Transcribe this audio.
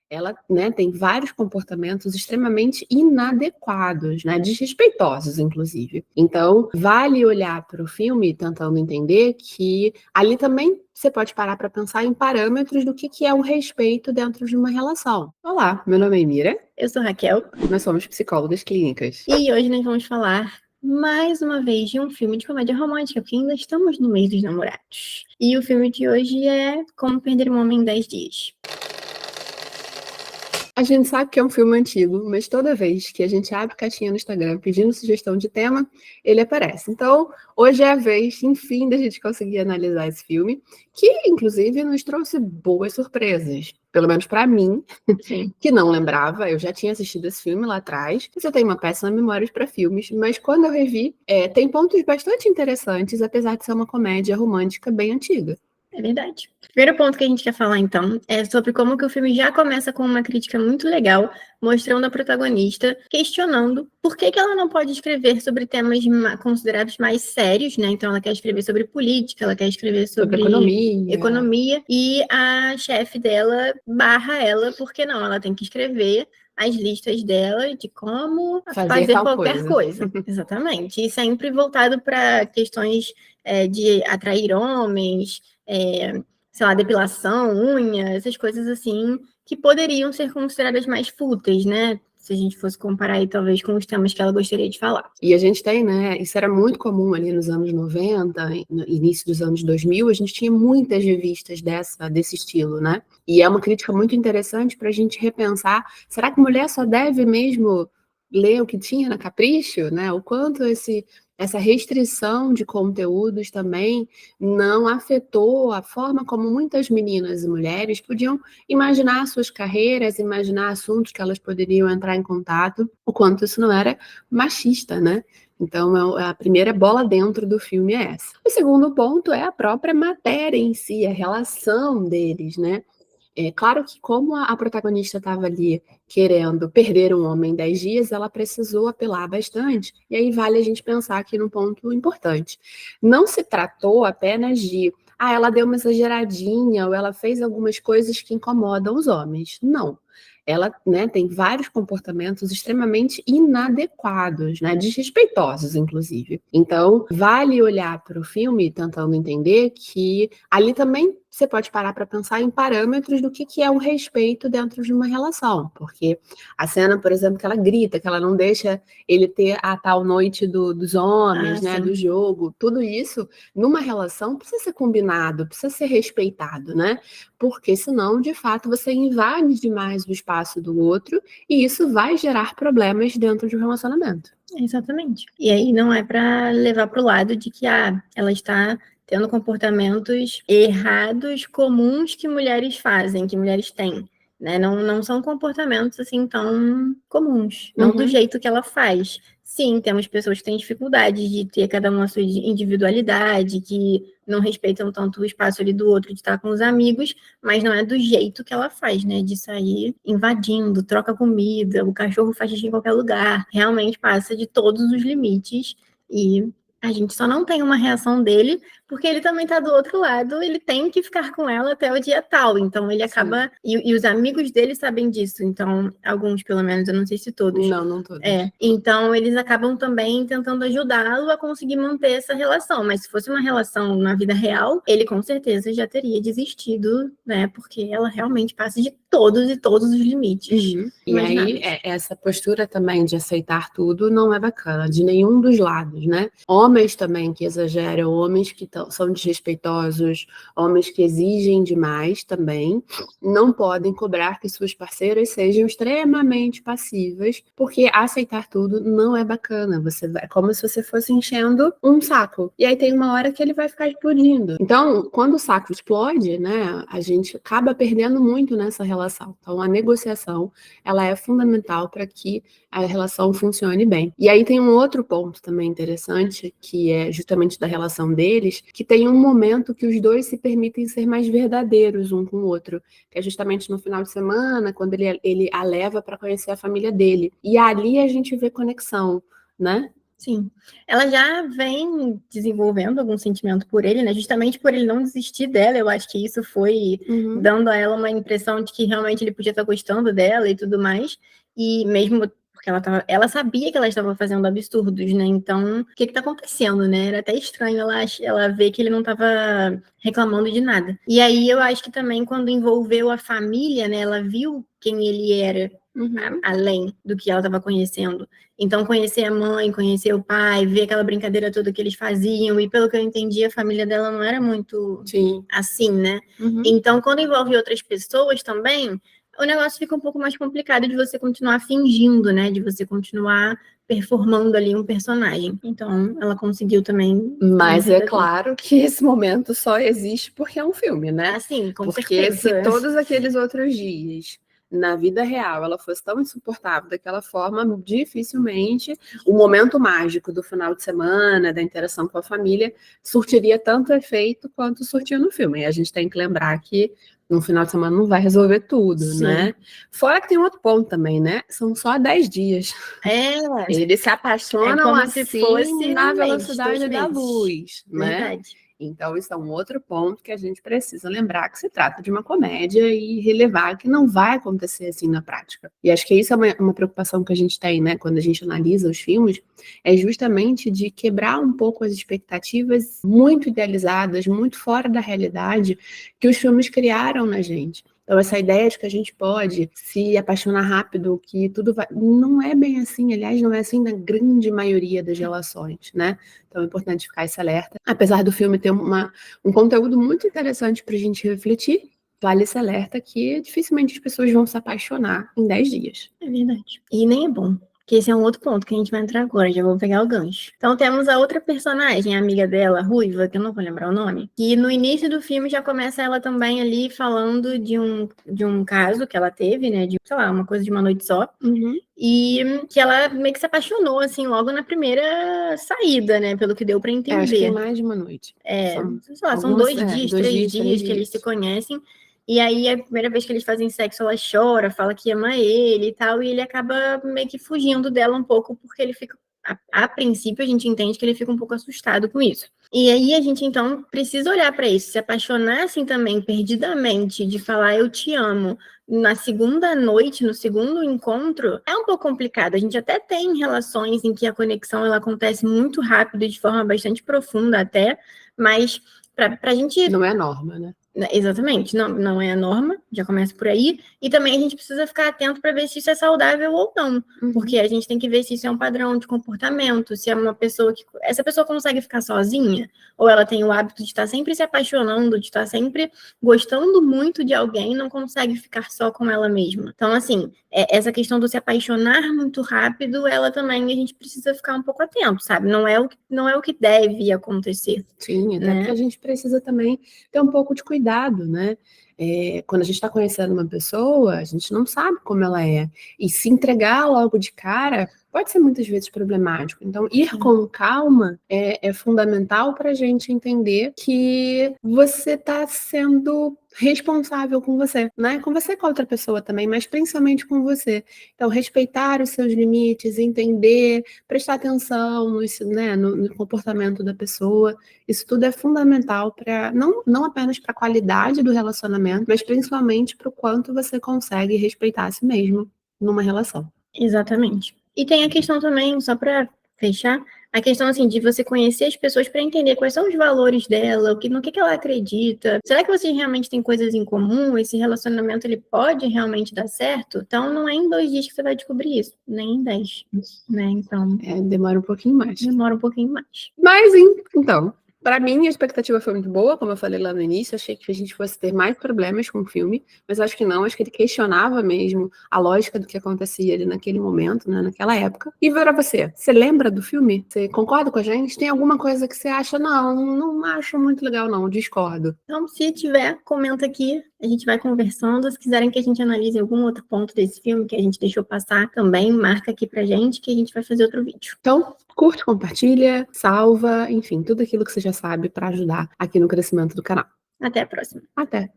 ela, né, tem vários comportamentos extremamente inadequados, né, desrespeitosos, inclusive. Então, vale olhar para o filme tentando entender que ali também você pode parar para pensar em parâmetros do que é um respeito dentro de uma relação. Olá, meu nome é Mira. Eu sou Raquel. Nós somos psicólogas clínicas. E hoje nós vamos falar mais uma vez de um filme de comédia romântica, porque ainda estamos no mês dos namorados. E o filme de hoje é Como Perder um Homem em 10 Dias. A gente sabe que é um filme antigo, mas toda vez que a gente abre caixinha no Instagram pedindo sugestão de tema, ele aparece. Então, hoje é a vez, enfim, da gente conseguir analisar esse filme, que inclusive nos trouxe boas surpresas. Pelo menos para mim, Sim. que não lembrava, eu já tinha assistido esse filme lá atrás. Eu tenho uma péssima memória para filmes, mas quando eu revi, tem pontos bastante interessantes, apesar de ser uma comédia romântica bem antiga. É verdade. O primeiro ponto que a gente quer falar, então, é sobre como que o filme já começa com uma crítica muito legal, mostrando a protagonista questionando por que ela não pode escrever sobre temas considerados mais sérios, né? Então, ela quer escrever sobre política, ela quer escrever sobre economia, e a chefe dela barra ela, porque não, ela tem que escrever as listas dela de como fazer qualquer coisa. Exatamente. E sempre voltado para questões de atrair homens, sei lá, depilação, unha, essas coisas assim, que poderiam ser consideradas mais fúteis, né? Se a gente fosse comparar aí, talvez, com os temas que ela gostaria de falar. E a gente tem, né, isso era muito comum ali nos anos 90, no início dos anos 2000, a gente tinha muitas revistas desse estilo, né? E é uma crítica muito interessante para a gente repensar, será que mulher só deve mesmo ler o que tinha na Capricho, né? O quanto essa restrição de conteúdos também não afetou a forma como muitas meninas e mulheres podiam imaginar suas carreiras, imaginar assuntos que elas poderiam entrar em contato, o quanto isso não era machista, né? Então, a primeira bola dentro do filme é essa. O segundo ponto é a própria matéria em si, a relação deles, né? É claro que como a protagonista estava ali querendo perder um homem em 10 dias, ela precisou apelar bastante. E aí vale a gente pensar aqui num ponto importante. Não se tratou apenas de, ela deu uma exageradinha, ou ela fez algumas coisas que incomodam os homens. Não. Ela, né, tem vários comportamentos extremamente inadequados, né, desrespeitosos, inclusive. Então, vale olhar para o filme tentando entender que ali também você pode parar para pensar em parâmetros do que é um respeito dentro de uma relação. Porque a cena, por exemplo, que ela grita, que ela não deixa ele ter a tal noite dos homens, né, do jogo, tudo isso, numa relação, precisa ser combinado, precisa ser respeitado, né? Porque senão, de fato, você invade demais o espaço do outro e isso vai gerar problemas dentro de um relacionamento. Exatamente. E aí não é para levar para o lado de que ela está tendo comportamentos errados comuns que mulheres fazem, que mulheres têm. Né? Não são comportamentos assim tão comuns, não do jeito que ela faz. Sim, temos pessoas que têm dificuldade de ter cada uma a sua individualidade, que não respeitam tanto o espaço ali do outro, de estar com os amigos, mas não é do jeito que ela faz, né? De sair invadindo, troca comida, o cachorro faz xixi em qualquer lugar. Realmente passa de todos os limites e a gente só não tem uma reação dele, porque ele também tá do outro lado, ele tem que ficar com ela até o dia tal, então ele acaba... E os amigos dele sabem disso, então, alguns pelo menos, eu não sei se todos. Não todos. Então eles acabam também tentando ajudá-lo a conseguir manter essa relação, mas se fosse uma relação na vida real, ele com certeza já teria desistido, né, porque ela realmente passa de todos os limites. E aí, essa postura também de aceitar tudo não é bacana, de nenhum dos lados, né? Homens também que exageram, homens que são desrespeitosos, homens que exigem demais também, não podem cobrar que suas parceiras sejam extremamente passivas, porque aceitar tudo não é bacana. É como se você fosse enchendo um saco. E aí tem uma hora que ele vai ficar explodindo. Então, quando o saco explode, né, a gente acaba perdendo muito nessa relação. Então, a negociação, ela é fundamental para que a relação funcione bem. E aí tem um outro ponto também interessante, que é justamente da relação deles, que tem um momento que os dois se permitem ser mais verdadeiros um com o outro, que é justamente no final de semana, quando ele a leva para conhecer a família dele. E ali a gente vê conexão, né? Sim. Ela já vem desenvolvendo algum sentimento por ele, né? Justamente por ele não desistir dela. Eu acho que isso foi dando a ela uma impressão de que realmente ele podia estar gostando dela e tudo mais. E mesmo porque ela sabia que ela estava fazendo absurdos, né? Então, o que está acontecendo, né? Era até estranho ela ver que ele não estava reclamando de nada. E aí eu acho que também quando envolveu a família, né? Ela viu quem ele era além do que ela estava conhecendo. Então, conhecer a mãe, conhecer o pai, ver aquela brincadeira toda que eles faziam, e pelo que eu entendi, a família dela não era muito assim, né? Então, quando envolve outras pessoas também, o negócio fica um pouco mais complicado de você continuar fingindo, né? De você continuar performando ali um personagem. Então, ela conseguiu também. Mas é claro que esse momento só existe porque é um filme, né? Ah, sim, com porque certeza. se todos aqueles outros dias, na vida real, ela fosse tão insuportável daquela forma, dificilmente o momento mágico do final de semana, da interação com a família, surtiria tanto efeito quanto surtia no filme. E a gente tem que lembrar que no final de semana não vai resolver tudo, né? Fora que tem outro ponto também, né? São só 10 dias. Eles se apaixonam assim se fosse na velocidade da luz, né? Verdade. Então, isso é um outro ponto que a gente precisa lembrar, que se trata de uma comédia e relevar que não vai acontecer assim na prática. E acho que isso é uma preocupação que a gente tem, né, quando a gente analisa os filmes, é justamente de quebrar um pouco as expectativas muito idealizadas, muito fora da realidade, que os filmes criaram na gente. Então, essa ideia de que a gente pode se apaixonar rápido, que tudo vai. Não é bem assim, aliás, não é assim na grande maioria das relações, né? Então, é importante ficar esse alerta. Apesar do filme ter um conteúdo muito interessante para a gente refletir, vale esse alerta que dificilmente as pessoas vão se apaixonar em 10 dias. É verdade. E nem é bom. Que esse é um outro ponto que a gente vai entrar agora, já vou pegar o gancho. Então temos a outra personagem, a amiga dela, Ruiva, que eu não vou lembrar o nome, que no início do filme já começa ela também ali falando de um caso que ela teve, né, de, sei lá, uma coisa de uma noite só, e que ela meio que se apaixonou, assim, logo na primeira saída, né, pelo que deu pra entender. Acho que é mais de uma noite. São 2 dias, 3 dias que eles se conhecem. E aí, a primeira vez que eles fazem sexo, ela chora, fala que ama ele e tal, e ele acaba meio que fugindo dela um pouco, porque ele fica, a princípio, a gente entende que ele fica um pouco assustado com isso. E aí, a gente, então, precisa olhar para isso, se apaixonar, assim, também, perdidamente, de falar eu te amo, na segunda noite, no segundo encontro, é um pouco complicado. A gente até tem relações em que a conexão, ela acontece muito rápido, e de forma bastante profunda até, mas pra gente... Não é a norma, né? Exatamente, não é a norma, já começa por aí, e também a gente precisa ficar atento para ver se isso é saudável ou não, porque a gente tem que ver se isso é um padrão de comportamento, se é uma pessoa que... Essa pessoa consegue ficar sozinha, ou ela tem o hábito de estar sempre se apaixonando, de estar sempre gostando muito de alguém e não consegue ficar só com ela mesma. Então, assim, essa questão do se apaixonar muito rápido, ela também, a gente precisa ficar um pouco atento, sabe? Não é o que deve acontecer. Sim, até porque a gente precisa também ter um pouco de cuidado, né? Quando a gente está conhecendo uma pessoa, a gente não sabe como ela é. E se entregar logo de cara pode ser muitas vezes problemático. Então, ir com calma é fundamental para a gente entender que você está sendo responsável com você, né? Com você e com a outra pessoa também, mas principalmente com você. Então, respeitar os seus limites, entender, prestar atenção no comportamento da pessoa. Isso tudo é fundamental para não apenas para a qualidade do relacionamento, mas principalmente para o quanto você consegue respeitar a si mesmo numa relação. Exatamente. E tem a questão também, só para fechar, a questão assim de você conhecer as pessoas para entender quais são os valores dela, no que ela acredita. Será que vocês realmente têm coisas em comum? Esse relacionamento ele pode realmente dar certo? Então não é em 2 dias que você vai descobrir isso, nem em 10, né? Então demora um pouquinho mais. Demora um pouquinho mais. Mas então, para mim, a expectativa foi muito boa, como eu falei lá no início, achei que a gente fosse ter mais problemas com o filme, mas acho que não, acho que ele questionava mesmo a lógica do que acontecia ali naquele momento, né, naquela época. E para você lembra do filme? Você concorda com a gente? Tem alguma coisa que você acha, não acho muito legal não, discordo? Então, se tiver, comenta aqui, a gente vai conversando. Se quiserem que a gente analise algum outro ponto desse filme que a gente deixou passar também, marca aqui pra gente que a gente vai fazer outro vídeo. Então, curte, compartilha, salva, enfim, tudo aquilo que você já sabe para ajudar aqui no crescimento do canal. Até a próxima. Até!